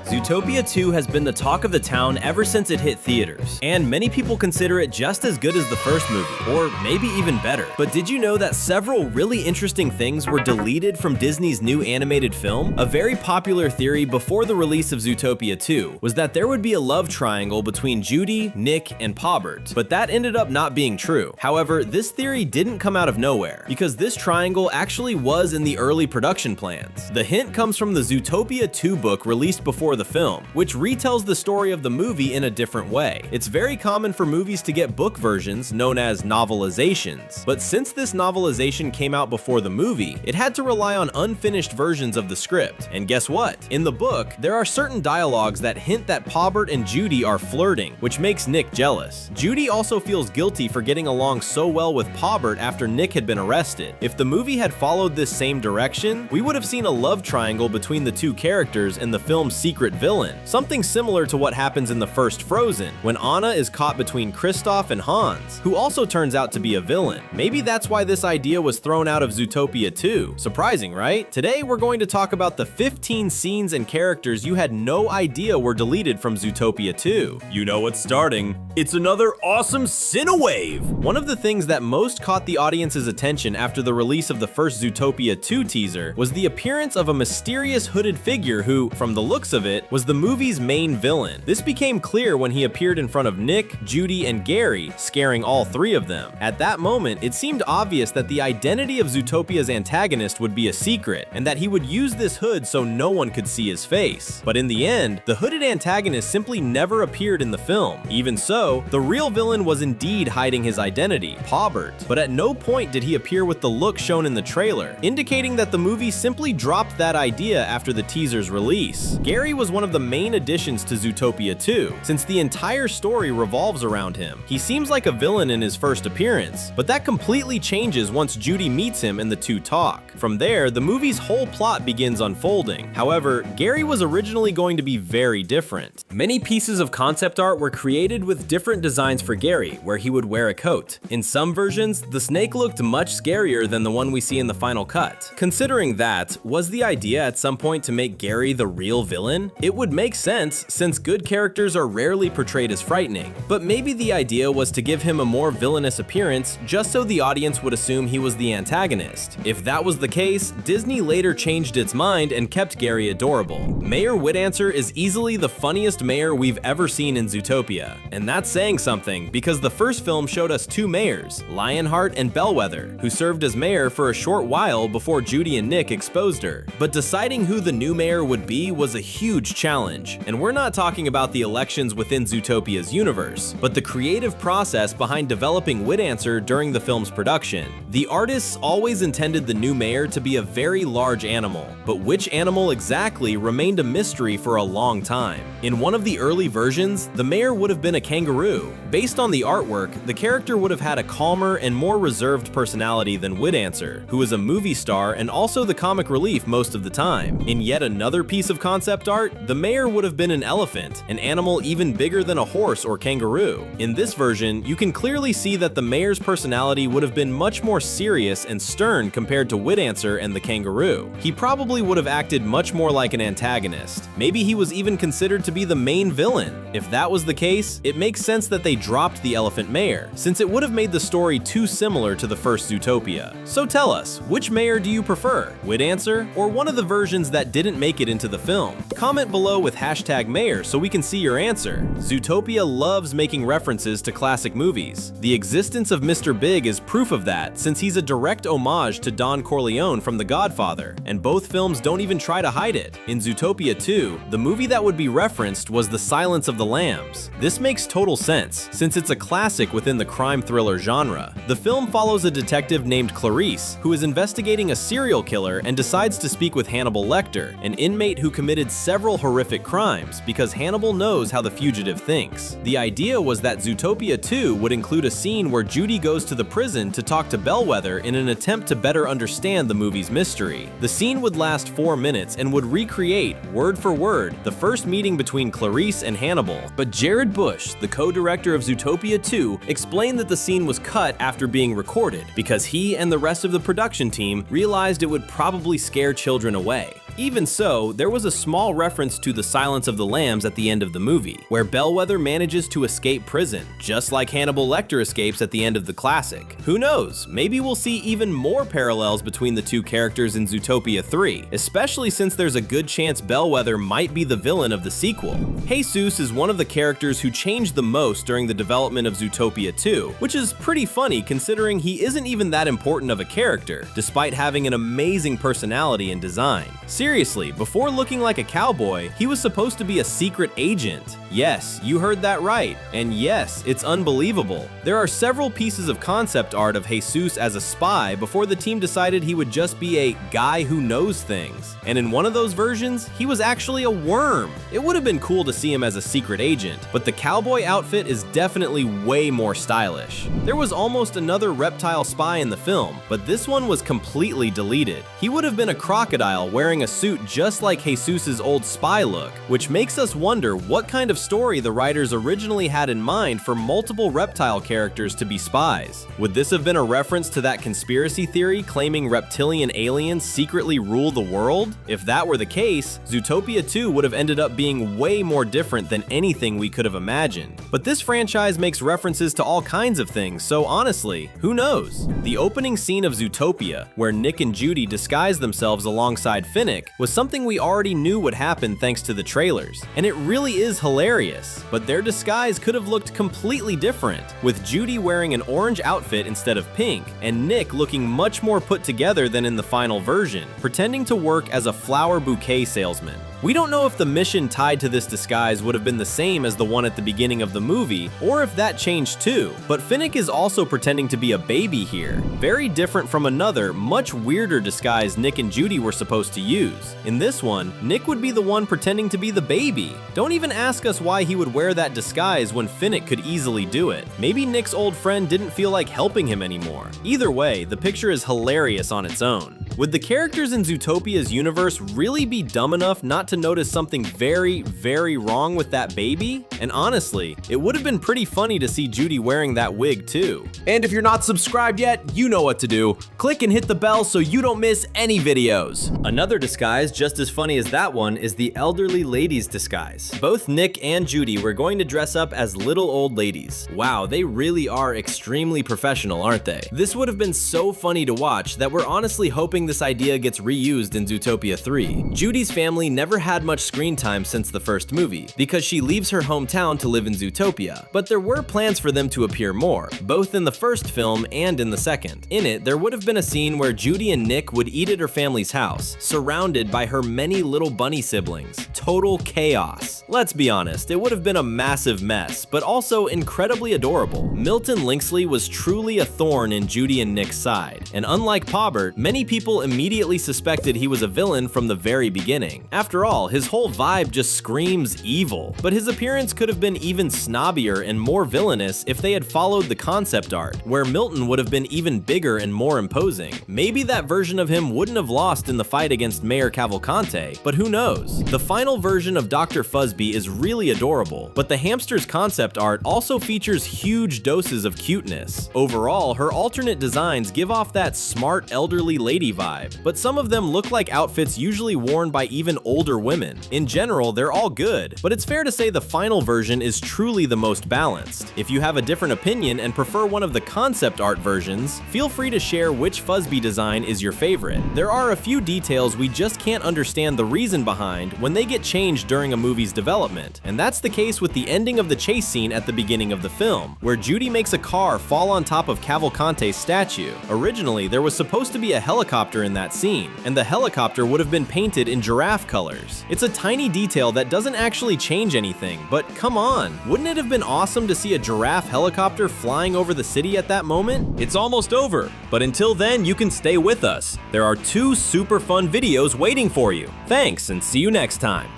Zootopia 2 has been the talk of the town ever since it hit theaters, and many people consider it just as good as the first movie, or maybe even better. But did you know that several really interesting things were deleted from Disney's new animated film? A very popular theory before the release of Zootopia 2 was that there would be a love triangle between Judy, Nick, and Paubert, but that ended up not being true. However, this theory didn't come out of nowhere, because this triangle actually was in the early production plans. The hint comes from the Zootopia 2 book released before the film, which retells the story of the movie in a different way. It's very common for movies to get book versions known as novelizations, but since this novelization came out before the movie, it had to rely on unfinished versions of the script. And guess what? In the book, there are certain dialogues that hint that Paubert and Judy are flirting, which makes Nick jealous. Judy also feels guilty for getting along so well with Paubert after Nick had been arrested. If the movie had followed this same direction, we would have seen a love triangle between the two characters in the film's secret villain, something similar to what happens in the first Frozen, when Anna is caught between Kristoff and Hans, who also turns out to be a villain. Maybe that's why this idea was thrown out of Zootopia 2. Surprising, right? Today we're going to talk about the 15 scenes and characters you had no idea were deleted from Zootopia 2. You know what's starting. It's another awesome Cinewave! One of the things that most caught the audience's attention after the release of the first Zootopia 2 teaser was the appearance of a mysterious hooded figure who, from the looks of it, was the movie's main villain. This became clear when he appeared in front of Nick, Judy, and Gary, scaring all three of them. At that moment, it seemed obvious that the identity of Zootopia's antagonist would be a secret, and that he would use this hood so no one could see his face. But in the end, the hooded antagonist simply never appeared in the film. Even so, the real villain was indeed hiding his identity, Paubert, but at no point did he appear with the look shown in the trailer, indicating that the movie simply dropped that idea after the teaser's release. Gary was one of the main additions to Zootopia 2, since the entire story revolves around him. He seems like a villain in his first appearance, but that completely changes once Judy meets him and the two talk. From there, the movie's whole plot begins unfolding. However, Gary was originally going to be very different. Many pieces of concept art were created with different designs for Gary, where he would wear a coat. In some versions, the snake looked much scarier than the one we see in the final cut. Considering that, was the idea at some point to make Gary the real villain? It would make sense, since good characters are rarely portrayed as frightening. But maybe the idea was to give him a more villainous appearance just so the audience would assume he was the antagonist. If that was the case, Disney later changed its mind and kept Gary adorable. Mayor Whitanswer is easily the funniest mayor we've ever seen in Zootopia. And that's saying something, because the first film showed us two mayors, Lionheart and Bellwether, who served as mayor for a short while before Judy and Nick exposed her. But deciding who the new mayor would be was a huge challenge, and we're not talking about the elections within Zootopia's universe, but the creative process behind developing Whitanswer during the film's production. The artists always intended the new mayor to be a very large animal, but which animal exactly remained a mystery for a long time. In one of the early versions, the mayor would have been a kangaroo. Based on the artwork, the character would have had a calmer and more reserved personality than Whitanswer, who is a movie star and also the comic relief most of the time. In yet another piece of concept art, the mayor would have been an elephant, an animal even bigger than a horse or kangaroo. In this version, you can clearly see that the mayor's personality would have been much more serious and stern compared to Whitanswer and the kangaroo. He probably would have acted much more like an antagonist. Maybe he was even considered to be the main villain. If that was the case, it makes sense that they dropped the elephant mayor, since it would have made the story too similar to the first Zootopia. So tell us, which mayor do you prefer? Whitanswer, or one of the versions that didn't make it into the film? Comment below with #mayor so we can see your answer. Zootopia loves making references to classic movies. The existence of Mr. Big is proof of that, since he's a direct homage to Don Corleone from The Godfather, and both films don't even try to hide it. In Zootopia 2, the movie that would be referenced was The Silence of the Lambs. This makes total sense, since it's a classic within the crime thriller genre. The film follows a detective named Clarice, who is investigating a serial killer and decides to speak with Hannibal Lecter, an inmate who committed several horrific crimes, because Hannibal knows how the fugitive thinks. The idea was that Zootopia 2 would include a scene where Judy goes to the prison to talk to Bellwether in an attempt to better understand the movie's mystery. The scene would last 4 minutes and would recreate, word for word, the first meeting between Clarice and Hannibal. But Jared Bush, the co-director of Zootopia 2, explained that the scene was cut after being recorded because he and the rest of the production team realized it would probably scare children away. Even so, there was a small reference to the Silence of the Lambs at the end of the movie, where Bellwether manages to escape prison, just like Hannibal Lecter escapes at the end of the classic. Who knows, maybe we'll see even more parallels between the two characters in Zootopia 3, especially since there's a good chance Bellwether might be the villain of the sequel. Jesus is one of the characters who changed the most during the development of Zootopia 2, which is pretty funny considering he isn't even that important of a character, despite having an amazing personality and design. Seriously, before looking like a cowboy, he was supposed to be a secret agent. Yes, you heard that right, and yes, it's unbelievable. There are several pieces of concept art of Jesus as a spy before the team decided he would just be a guy who knows things. And in one of those versions, he was actually a worm. It would have been cool to see him as a secret agent, but the cowboy outfit is definitely way more stylish. There was almost another reptile spy in the film, but this one was completely deleted. He would have been a crocodile wearing a suit just like Jesus's old spy look, which makes us wonder what kind of story the writers originally had in mind for multiple reptile characters to be spies. Would this have been a reference to that conspiracy theory claiming reptilian aliens secretly rule the world? If that were the case, Zootopia 2 would have ended up being way more different than anything we could have imagined. But this franchise makes references to all kinds of things, so honestly, who knows? The opening scene of Zootopia, where Nick and Judy disguise themselves alongside Finnick, was something we already knew would happen thanks to the trailers, and it really is hilarious. But their disguise could have looked completely different, with Judy wearing an orange outfit instead of pink, and Nick looking much more put together than in the final version, pretending to work as a flower bouquet salesman. We don't know if the mission tied to this disguise would have been the same as the one at the beginning of the movie, or if that changed too, but Finnick is also pretending to be a baby here, very different from another, much weirder disguise Nick and Judy were supposed to use. In this one, Nick would be the one pretending to be the baby. Don't even ask us why he would wear that disguise when Finnick could easily do it. Maybe Nick's old friend didn't feel like helping him anymore. Either way, the picture is hilarious on its own. Would the characters in Zootopia's universe really be dumb enough not to notice something very, very wrong with that baby? And honestly, it would have been pretty funny to see Judy wearing that wig too. And if you're not subscribed yet, you know what to do. Click and hit the bell so you don't miss any videos. Another disguise just as funny as that one is the elderly lady's disguise. Both Nick and Judy were going to dress up as little old ladies. Wow, they really are extremely professional, aren't they? This would have been so funny to watch that we're honestly hoping this idea gets reused in Zootopia 3. Judy's family never had much screen time since the first movie, because she leaves her hometown to live in Zootopia, but there were plans for them to appear more, both in the first film and in the second. In it, there would have been a scene where Judy and Nick would eat at her family's house, surrounded by her many little bunny siblings. Total chaos. Let's be honest, it would have been a massive mess, but also incredibly adorable. Milton Lynxley was truly a thorn in Judy and Nick's side, and unlike Paubert, many people immediately suspected he was a villain from the very beginning. After all, his whole vibe just screams evil, but his appearance could have been even snobbier and more villainous if they had followed the concept art, where Milton would have been even bigger and more imposing. Maybe that version of him wouldn't have lost in the fight against Mayor Cavalcante, but who knows? The final version of Dr. Fuzzby is really adorable, but the hamster's concept art also features huge doses of cuteness. Overall, her alternate designs give off that smart elderly lady vibe, but some of them look like outfits usually worn by even older women. In general, they're all good, but it's fair to say the final version is truly the most balanced. If you have a different opinion and prefer one of the concept art versions, feel free to share which Fuzzby design is your favorite. There are a few details we just can't understand the reason behind when they get changed during a movie's development, and that's the case with the ending of the chase scene at the beginning of the film, where Judy makes a car fall on top of Cavalcante's statue. Originally, there was supposed to be a helicopter in that scene, and the helicopter would have been painted in giraffe colors. It's a tiny detail that doesn't actually change anything, but come on, wouldn't it have been awesome to see a giraffe helicopter flying over the city at that moment? It's almost over, but until then, you can stay with us. There are 2 super fun videos waiting for you. Thanks, and see you next time.